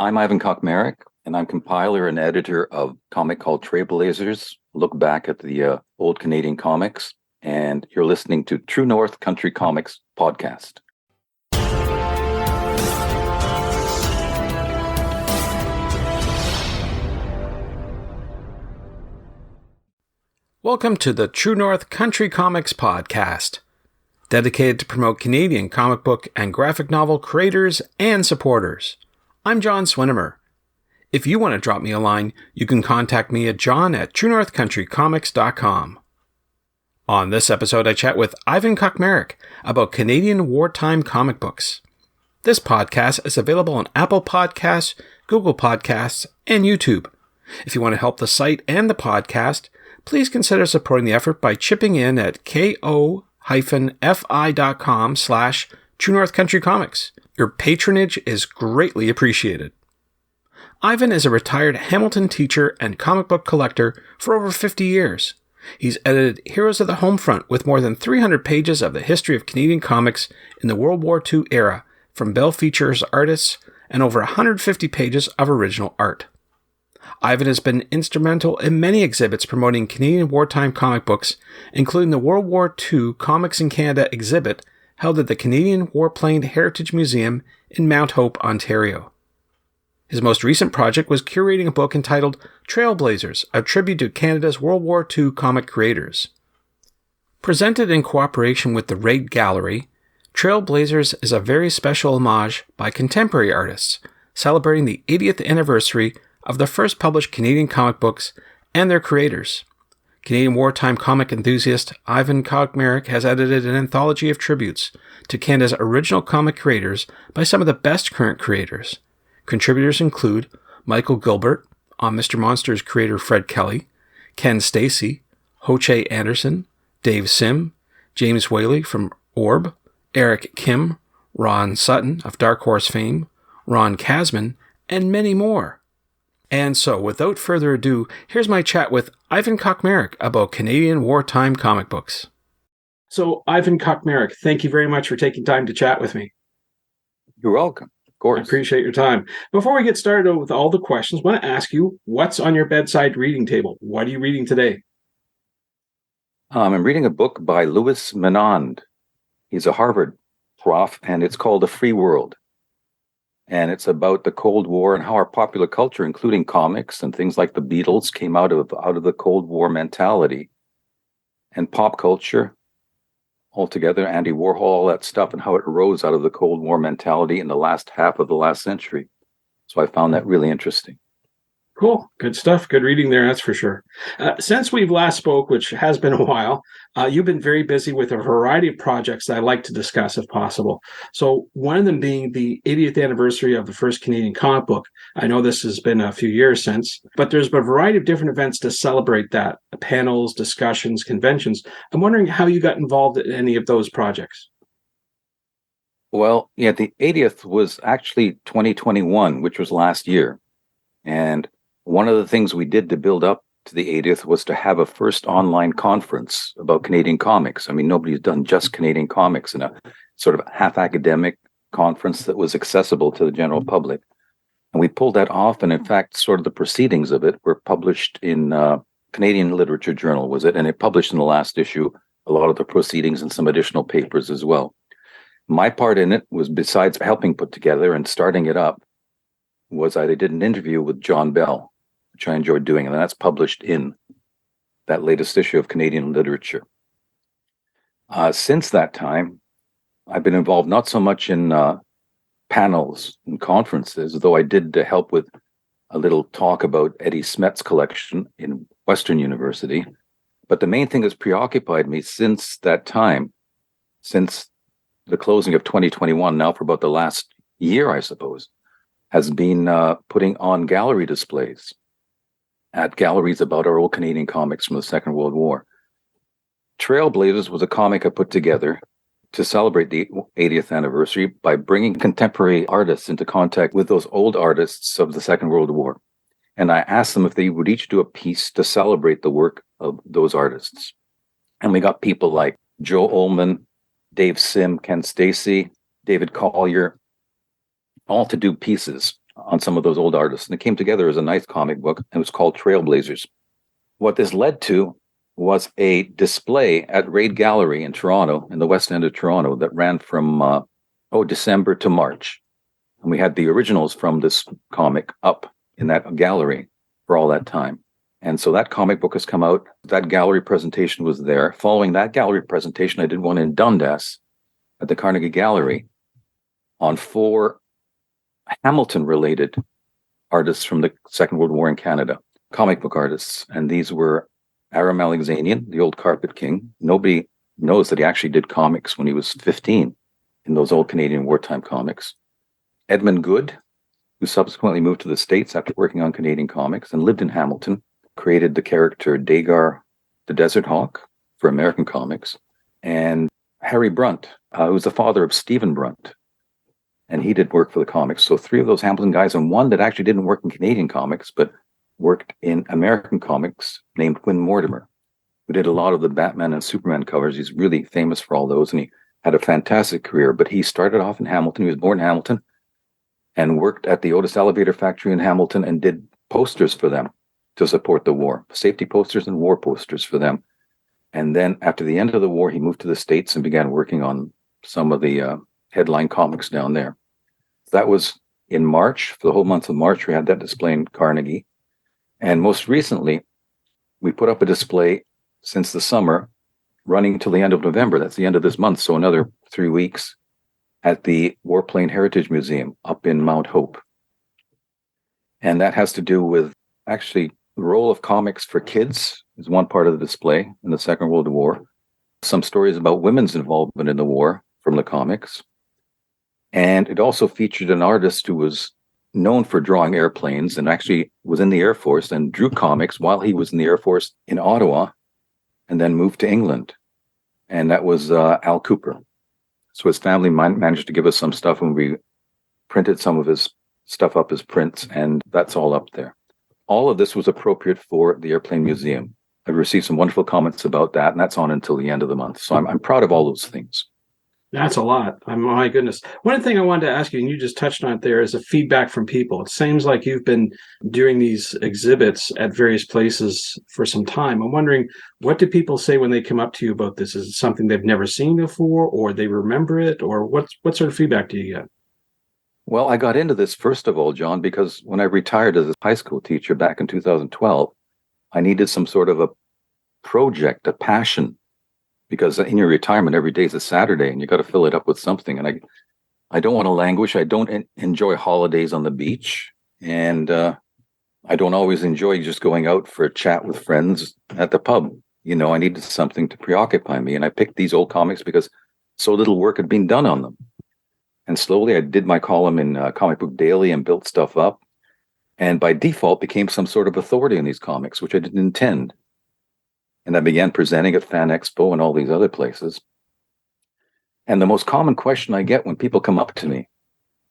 I'm Ivan Kocmarek, and I'm compiler and editor of a comic called Trailblazers. Look back at the old Canadian comics, and you're listening to True North Country Comics podcast. Welcome to the True North Country Comics podcast, dedicated to promote Canadian comic book and graphic novel creators and supporters. I'm John Swinimer. If you want to drop me a line, you can contact me at john@truenorthcountrycomics.com. On this episode, I chat with Ivan Kocmarek about Canadian wartime comic books. This podcast is available on Apple Podcasts, Google Podcasts, and YouTube. If you want to help the site and the podcast, please consider supporting the effort by chipping in at ko-fi.com/TrueNorthCountryComics. Your patronage is greatly appreciated. Ivan is a retired Hamilton teacher and comic book collector for over 50 years. He's edited Heroes of the Homefront with more than 300 pages of the history of Canadian comics in the World War II era from Bell Features artists and over 150 pages of original art. Ivan has been instrumental in many exhibits promoting Canadian wartime comic books, including the World War II Comics in Canada exhibit held at the Canadian Warplane Heritage Museum in Mount Hope, Ontario. His most recent project was curating a book entitled Trailblazers, a tribute to Canada's World War II comic creators. Presented in cooperation with the Raid Gallery, Trailblazers is a very special homage by contemporary artists, celebrating the 80th anniversary of the first published Canadian comic books and their creators. Canadian wartime comic enthusiast Ivan Kocmarek has edited an anthology of tributes to Canada's original comic creators by some of the best current creators. Contributors include Michael Gilbert, On Mr. Monster's creator Fred Kelly, Ken Stacy, Ho-Che Anderson, Dave Sim, James Whaley from Orb, Eric Kim, Ron Sutton of Dark Horse fame, Ron Kasman, and many more. And so, without further ado, here's my chat with Ivan Kocmarek about Canadian wartime comic books. So, Ivan Kocmarek, thank you very much for taking time to chat with me. You're welcome. Of course. I appreciate your time. Before we get started with all the questions, I want to ask you, what's on your bedside reading table? What are you reading today? I'm reading a book by Louis Menand. He's a Harvard prof, and it's called The Free World. And it's about the Cold War and how our popular culture, including comics and things like the Beatles, came out of the Cold War mentality, and pop culture altogether, Andy Warhol, all that stuff, and how it arose out of the Cold War mentality in the last half of the last century. So I found that really interesting. Cool. Good stuff. Good reading there, that's for sure. Since we've last spoke, which has been a while, you've been very busy with a variety of projects that I'd like to discuss if possible. So one of them being the 80th anniversary of the first Canadian comic book. I know this has been a few years since, but there's been a variety of different events to celebrate that, panels, discussions, conventions. I'm wondering how you got involved in any of those projects. Well, yeah, the 80th was actually 2021, which was last year. And one of the things we did to build up to the 80th was to have a first online conference about Canadian comics. I mean, nobody's done just Canadian comics in a sort of half academic conference that was accessible to the general public. And we pulled that off. And in fact, sort of the proceedings of it were published in Canadian Literature Journal, was it? And it published in the last issue a lot of the proceedings and some additional papers as well. My part in it was, besides helping put together and starting it up, was I did an interview with John Bell, which I enjoyed doing, and that's published in that latest issue of Canadian Literature. Since that time, I've been involved not so much in panels and conferences, though I did help with a little talk about Eddie Smet's collection in Western University. But the main thing that's preoccupied me since that time, since the closing of 2021, now for about the last year, I suppose, has been putting on gallery displays at galleries about our old Canadian comics from the Second World War. Trailblazers was a comic I put together to celebrate the 80th anniversary by bringing contemporary artists into contact with those old artists of the Second World War. And I asked them if they would each do a piece to celebrate the work of those artists. And we got people like Joe Ullman, Dave Sim, Ken Stacy, David Collier, all to do pieces. on some of those old artists. And it came together as a nice comic book, and it was called Trailblazers. What this led to was a display at Raid Gallery in Toronto, in the West End of Toronto, that ran from December to March. And we had the originals from this comic up in that gallery for all that time. And so that comic book has come out. That gallery presentation was there. Following that gallery presentation, I did one in Dundas at the Carnegie Gallery on 4 Hamilton-related artists from the Second World War in Canada, comic book artists. And these were Aram Alexanian, the old Carpet King. Nobody knows that he actually did comics when he was 15 in those old Canadian wartime comics. Edmund Good, who subsequently moved to the States after working on Canadian comics and lived in Hamilton, created the character Dagar the Desert Hawk for American comics. And Harry Brunt, who was the father of Stephen Brunt, and he did work for the comics. So 3 of those Hamilton guys, and one that actually didn't work in Canadian comics, but worked in American comics, named Win Mortimer, who did a lot of the Batman and Superman covers. He's really famous for all those, and he had a fantastic career. But he started off in Hamilton. He was born in Hamilton and worked at the Otis Elevator Factory in Hamilton and did posters for them to support the war, safety posters and war posters for them. And then after the end of the war, he moved to the States and began working on some of the headline comics down there. That was in March. For the whole month of March, we had that display in Carnegie. And most recently, we put up a display since the summer, running till the end of November. That's the end of this month, so another 3 weeks, at the Warplane Heritage Museum up in Mount Hope. And that has to do with actually the role of comics for kids is one part of the display in the Second World War. Some stories about women's involvement in the war from the comics. And it also featured an artist who was known for drawing airplanes and actually was in the Air Force and drew comics while he was in the Air Force in Ottawa and then moved to England. And that was Al Cooper. So his family managed to give us some stuff, and we printed some of his stuff up as prints, and that's all up there. All of this was appropriate for the Airplane Museum. I've received some wonderful comments about that, and that's on until the end of the month. So I'm proud of all those things. That's a lot. My goodness. One thing I wanted to ask you, and you just touched on it there, is the feedback from people. It seems like you've been doing these exhibits at various places for some time. I'm wondering, what do people say when they come up to you about this? Is it something they've never seen before, or they remember it, or what sort of feedback do you get? Well, I got into this, first of all, John, because when I retired as a high school teacher back in 2012, I needed some sort of a project, a passion, because in your retirement, every day is a Saturday and you got to fill it up with something. And I don't want to languish. I don't enjoy holidays on the beach. And I don't always enjoy just going out for a chat with friends at the pub. You know, I needed something to preoccupy me. And I picked these old comics because so little work had been done on them. And slowly I did my column in Comic Book Daily and built stuff up. And by default became some sort of authority in these comics, which I didn't intend. And I began presenting at Fan Expo and all these other places. And the most common question I get when people come up to me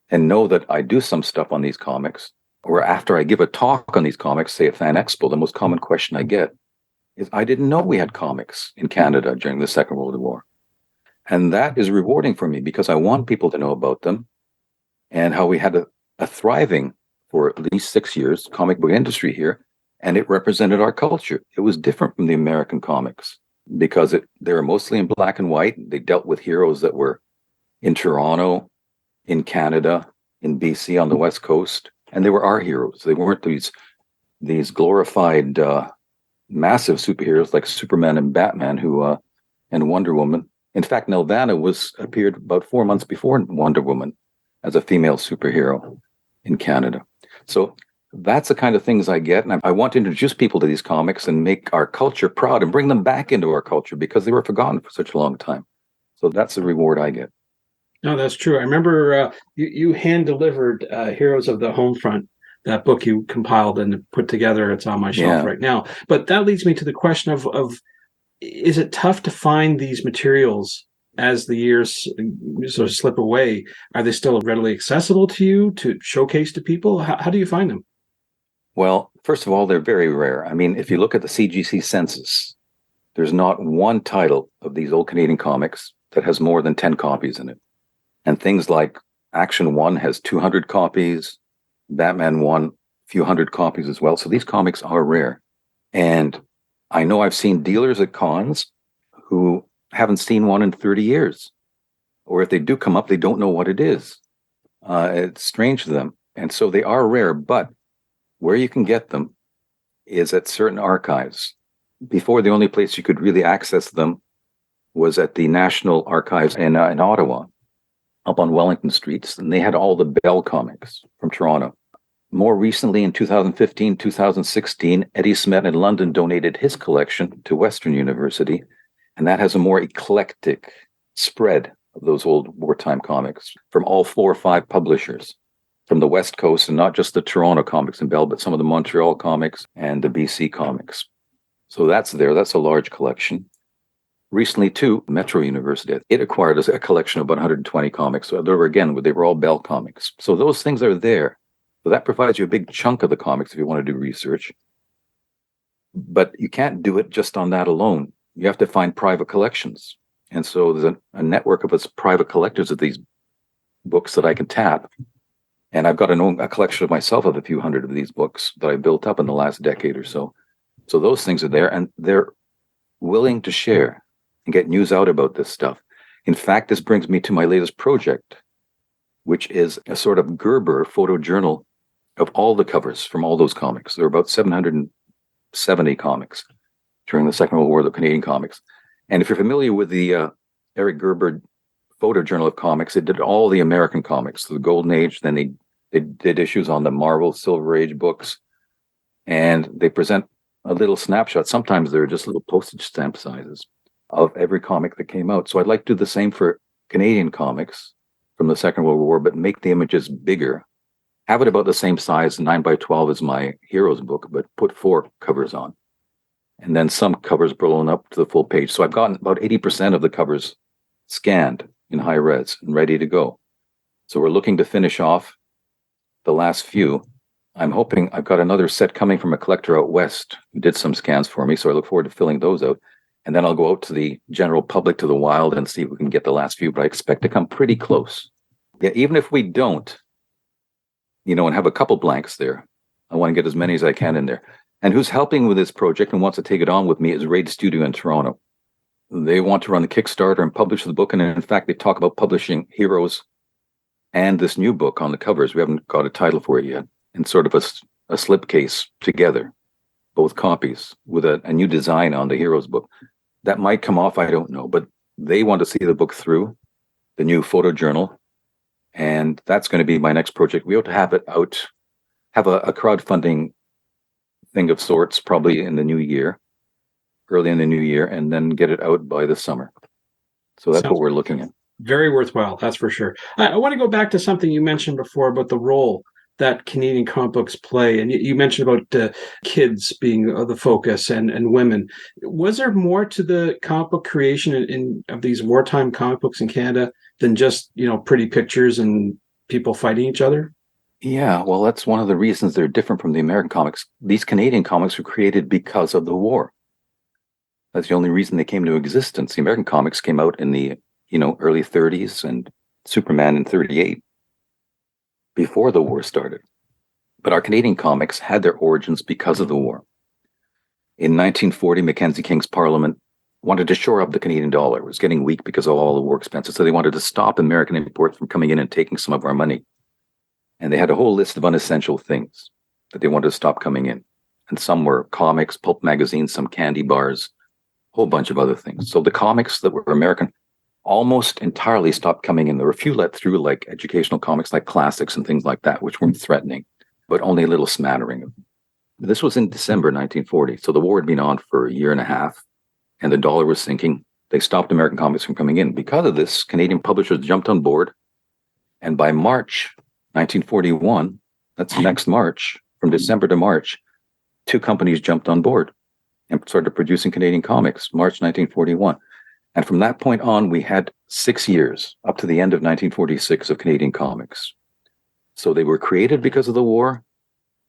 and know that I do some stuff on these comics, or after I give a talk on these comics, say at Fan Expo, the most common question I get is, I didn't know we had comics in Canada during the Second World War. And that is rewarding for me because I want people to know about them and how we had a thriving, for at least 6 years, comic book industry here. And it represented our culture. It was different from the American comics because they were mostly in black and white. They dealt with heroes that were in Toronto, in Canada, in BC on the West Coast. And they were our heroes. They weren't these glorified, massive superheroes like Superman and Batman and Wonder Woman. In fact, Nelvana appeared about 4 months before Wonder Woman as a female superhero in Canada. So that's the kind of things I get. And I want to introduce people to these comics and make our culture proud and bring them back into our culture because they were forgotten for such a long time. So that's the reward I get. No, that's true. I remember you hand-delivered Heroes of the Homefront, that book you compiled and put together. It's on my shelf right now. But that leads me to the question of is it tough to find these materials as the years sort of slip away? Are they still readily accessible to you to showcase to people? How do you find them? Well, first of all, they're very rare. I mean, if you look at the CGC census, there's not one title of these old Canadian comics that has more than 10 copies in it. And things like Action 1 has 200 copies, Batman won a few hundred copies as well. So these comics are rare. And I know I've seen dealers at cons who haven't seen one in 30 years. Or if they do come up, they don't know what it is. It's strange to them. And so they are rare, but where you can get them is at certain archives. Before, the only place you could really access them was at the National Archives in Ottawa, up on Wellington Streets, and they had all the Bell comics from Toronto. More recently, in 2015, 2016, Eddie Smet in London donated his collection to Western University, and that has a more eclectic spread of those old wartime comics from all 4 or 5 publishers from the West Coast, and not just the Toronto comics in Bell, but some of the Montreal comics and the BC comics. So that's there. That's a large collection. Recently, too, Metro University, it acquired a collection of about 120 comics. So they were all Bell comics. So those things are there. So that provides you a big chunk of the comics if you want to do research. But you can't do it just on that alone. You have to find private collections. And so there's a network of us private collectors of these books that I can tap. And I've got a collection of myself of a few hundred of these books that I built up in the last decade or so. So those things are there, and they're willing to share and get news out about this stuff. In fact, this brings me to my latest project, which is a sort of Gerber photojournal of all the covers from all those comics. There are about 770 comics during the Second World War, the Canadian comics. And if you're familiar with the Eric Gerber photojournal of comics, it did all the American comics, the Golden Age. Then they did issues on the Marvel Silver Age books, and they present a little snapshot. Sometimes they're just little postage stamp sizes of every comic that came out. So I'd like to do the same for Canadian comics from the Second World War, but make the images bigger. Have it about the same size, 9x12 as my Heroes book, but put 4 covers on. And then some covers blown up to the full page. So I've gotten about 80% of the covers scanned in high res and ready to go. So we're looking to finish off the last few. I'm hoping I've got another set coming from a collector out west who did some scans for me. So I look forward to filling those out. And then I'll go out to the general public, to the wild, and see if we can get the last few. But I expect to come pretty close. Yeah, even if we don't, and have a couple blanks there, I want to get as many as I can in there. And who's helping with this project and wants to take it on with me is Raid Studio in Toronto. They want to run the Kickstarter and publish the book. And in fact, they talk about publishing Heroes and this new book on the covers. We haven't got a title for it yet. In sort of a slipcase together, both copies, with a new design on the Heroes book. That might come off, I don't know. But they want to see the book through, the new photojournal. And that's going to be my next project. We ought to have it out, have a crowdfunding thing of sorts, probably in the new year, early in the new year, and then get it out by the summer. So that's what we're looking at. Very worthwhile, that's for sure. I want to go back to something you mentioned before about the role that Canadian comic books play. And you mentioned about kids being the focus and women. Was there more to the comic book creation of these wartime comic books in Canada than just, pretty pictures and people fighting each other? Yeah, well, that's one of the reasons they're different from the American comics. These Canadian comics were created because of the war. That's the only reason they came to existence. The American comics came out in the, early 30s, and Superman in 38, before the war started. But our Canadian comics had their origins because of the war. In 1940, Mackenzie King's Parliament wanted to shore up the Canadian dollar. It was getting weak because of all the war expenses. So they wanted to stop American imports from coming in and taking some of our money. And they had a whole list of unessential things that they wanted to stop coming in. And some were comics, pulp magazines, some candy bars, a whole bunch of other things. So the comics that were American almost entirely stopped coming in. There were a few let through, like educational comics, like classics and things like that, which weren't threatening, but only a little smattering of them. This was in December 1940. So the war had been on for a year and a half, and the dollar was sinking. They stopped American comics from coming in. Because of this, Canadian publishers jumped on board. And by March 1941, that's next March, from December to March, 2 companies jumped on board and started producing Canadian comics, March 1941. And from that point on, we had 6 years, up to the end of 1946, of Canadian comics. So they were created because of the war,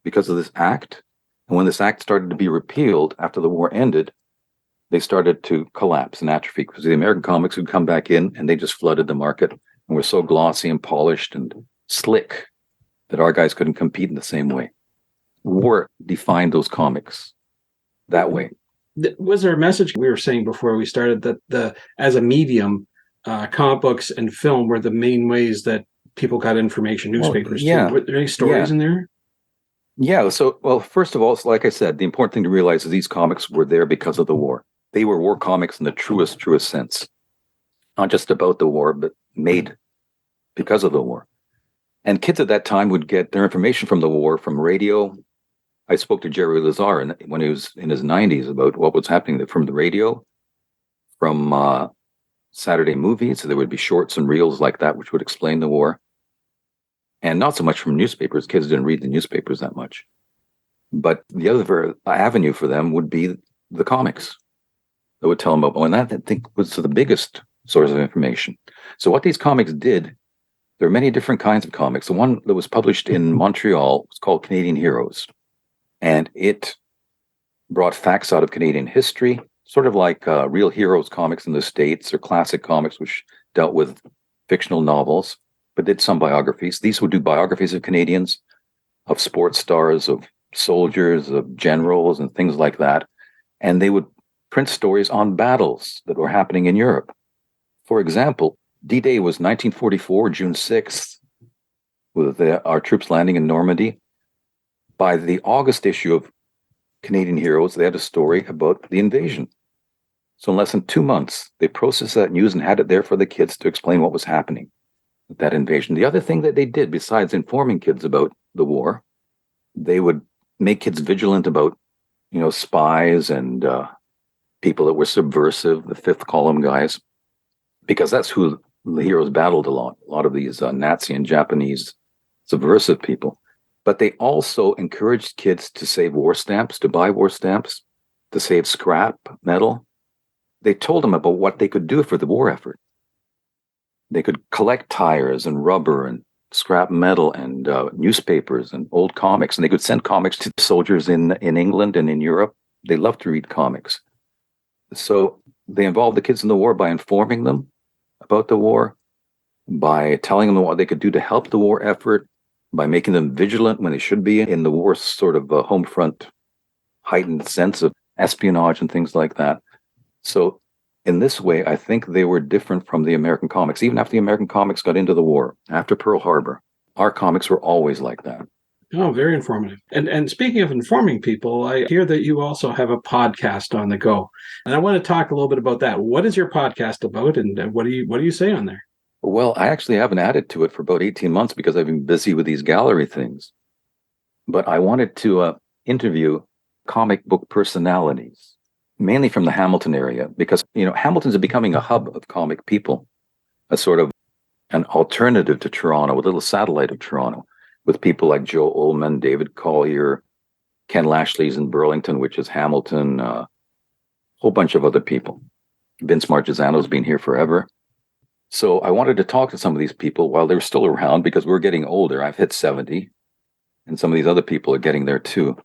because of this act. And when this act started to be repealed after the war ended, they started to collapse and atrophy, because the American comics would come back in and they just flooded the market and were so glossy and polished and slick that our guys couldn't compete in the same way. War defined those comics that way. Was there a message we were saying before we started that as a medium, comic books and film were the main ways that people got information, newspapers too? Were there any stories in there? Yeah. So, well, first of all, like I said, the important thing to realize is these comics were there because of the war. They were war comics in the truest sense. Not just about the war, but made because of the war. And kids at that time would get their information from the war, from radio. I spoke to Jerry Lazar when he was in his 90s about what was happening from the radio, from Saturday movies. So there would be shorts and reels like that, which would explain the war. And not so much from newspapers. Kids didn't read the newspapers that much. But the other avenue for them would be the comics. That would tell them about, and that I think was the biggest source of information. So what these comics did, there are many different kinds of comics. The one that was published in Montreal was called Canadian Heroes. And it brought facts out of Canadian history, sort of like Real Heroes comics in the States or classic comics, which dealt with fictional novels, but did some biographies. These would do biographies of Canadians, of sports stars, of soldiers, of generals, and things like that. And they would print stories on battles that were happening in Europe. For example, D-Day was 1944, June 6th, with our troops landing in Normandy. By the August issue of Canadian Heroes, they had a story about the invasion. So in less than 2 months, they processed that news and had it there for the kids to explain what was happening with that invasion. The other thing that they did, besides informing kids about the war, they would make kids vigilant about, spies and people that were subversive, the fifth column guys, because that's who the heroes battled a lot of these Nazi and Japanese subversive people. But they also encouraged kids to save war stamps, to buy war stamps, to save scrap metal. They told them about what they could do for the war effort. They could collect tires and rubber and scrap metal and newspapers and old comics, and they could send comics to soldiers in England and in Europe. They loved to read comics. So they involved the kids in the war by informing them about the war, by telling them what they could do to help the war effort, by making them vigilant when they should be in the war sort of home front, heightened sense of espionage and things like that. So in this way, I think they were different from the American comics. Even after the American comics got into the war, after Pearl Harbor, our comics were always like that. Oh, very informative. And speaking of informing people, I hear that you also have a podcast on the go. And I want to talk a little bit about that. What is your podcast about, and what do you say on there? Well, I actually haven't added to it for about 18 months because I've been busy with these gallery things. But I wanted to interview comic book personalities, mainly from the Hamilton area, because, Hamilton's becoming a hub of comic people, a sort of an alternative to Toronto, a little satellite of Toronto, with people like Joe Ullman, David Collier, Ken Lashley's in Burlington, which is Hamilton, a whole bunch of other people. Vince Marchesano's been here forever. So I wanted to talk to some of these people while they were still around, because we're getting older. I've hit 70, and some of these other people are getting there too.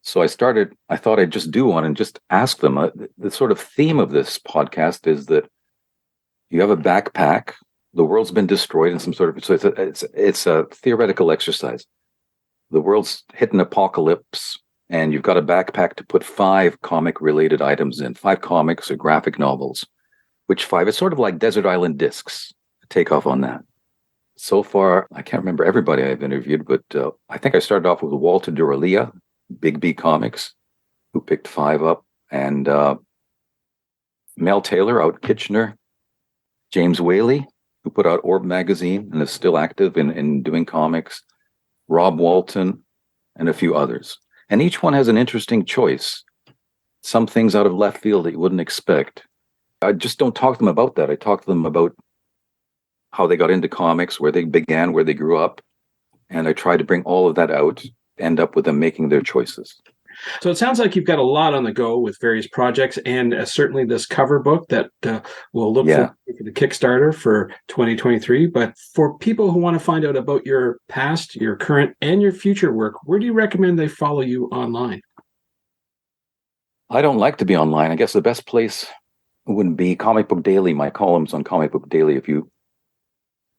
So I thought I'd just do one and just ask them. The sort of theme of this podcast is that you have a backpack. The world's been destroyed in some sort of, so it's a theoretical exercise. The world's hit an apocalypse, and you've got a backpack to put 5 comic-related items in, 5 comics or graphic novels. Which 5? It's sort of like Desert Island Discs. Take off on that. So far, I can't remember everybody I've interviewed, but I think I started off with Walter Duralia, Big B Comics, who picked 5 up, and Mel Taylor out Kitchener, James Whaley, who put out Orb magazine and is still active in doing comics, Rob Walton, and a few others. And each one has an interesting choice. Some things out of left field that you wouldn't expect. I just don't talk to them about that. I talk to them about how they got into comics, where they began, where they grew up. And I try to bring all of that out, end up with them making their choices. So it sounds like you've got a lot on the go with various projects, and certainly this cover book that we'll look for the Kickstarter for 2023. But for people who want to find out about your past, your current, and your future work, where do you recommend they follow you online? I don't like to be online. I guess the best place would be Comic Book Daily, my columns on Comic Book Daily. If you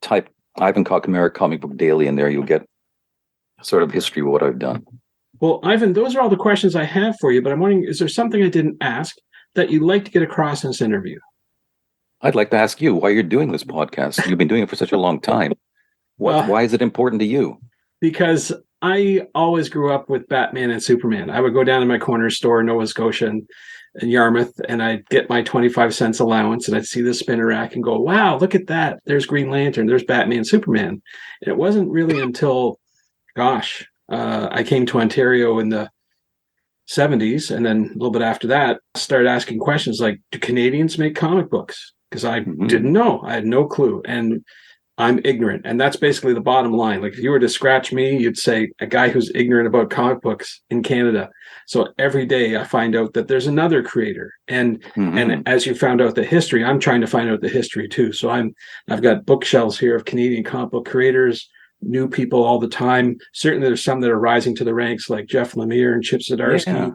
type Ivan Kocmarek Comic Book Daily in there, you'll get sort of history of what I've done. Well, Ivan, those are all the questions I have for you, but I'm wondering, is there something I didn't ask that you'd like to get across in this interview? I'd like to ask you why you're doing this podcast. You've been doing it for such a long time. Why is it important to you? Because I always grew up with Batman and Superman. I would go down to my corner store in Nova Scotia and Yarmouth, and I'd get my 25 cents allowance, and I'd see the spinner rack and go, wow, look at that. There's Green Lantern. There's Batman, Superman. And it wasn't really until, I came to Ontario in the 70s, and then a little bit after that, started asking questions like, do Canadians make comic books? Because I didn't know. I had no clue. And I'm ignorant. And that's basically the bottom line. Like if you were to scratch me, you'd say a guy who's ignorant about comic books in Canada. So every day I find out that there's another creator. And as you found out the history, I'm trying to find out the history too. So I've got bookshelves here of Canadian comic book creators, new people all the time. Certainly there's some that are rising to the ranks like Jeff Lemire and Chip Zdarsky.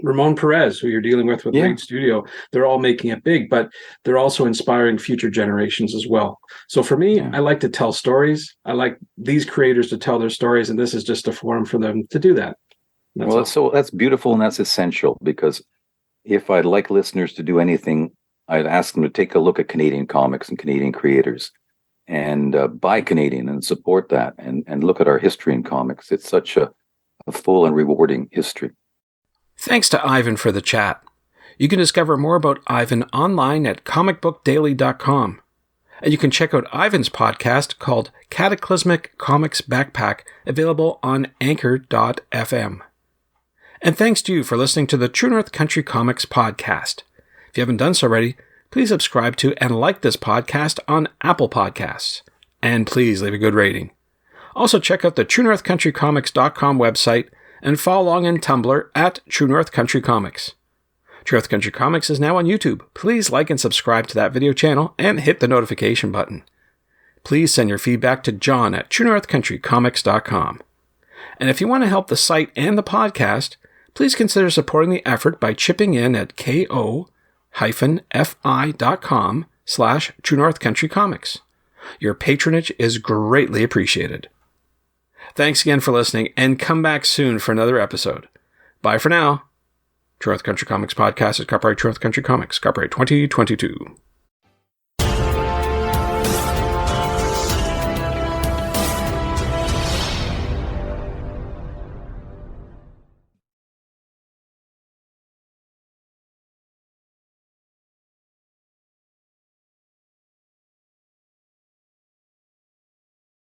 Ramon Perez, who you're dealing with Reed Studio, they're all making it big, but they're also inspiring future generations as well. So for me, I like to tell stories. I like these creators to tell their stories, and this is just a forum for them to do that. That's beautiful, and that's essential, because if I'd like listeners to do anything, I'd ask them to take a look at Canadian comics and Canadian creators and buy Canadian and support that and look at our history in comics. It's such a full and rewarding history. Thanks to Ivan for the chat. You can discover more about Ivan online at comicbookdaily.com. And you can check out Ivan's podcast called Cataclysmic Comics Backpack, available on anchor.fm. And thanks to you for listening to the True North Country Comics podcast. If you haven't done so already, please subscribe to and like this podcast on Apple Podcasts. And please leave a good rating. Also check out the TrueNorthCountryComics.com website and follow along in Tumblr at True North Country Comics. True North Country Comics is now on YouTube. Please like and subscribe to that video channel and hit the notification button. Please send your feedback to John at TrueNorthCountryComics.com. And if you want to help the site and the podcast, please consider supporting the effort by chipping in at ko-fi.com/True North Country Comics. Your patronage is greatly appreciated. Thanks again for listening, and come back soon for another episode. Bye for now. True North Country Comics Podcast is copyright True North Country Comics, copyright 2022.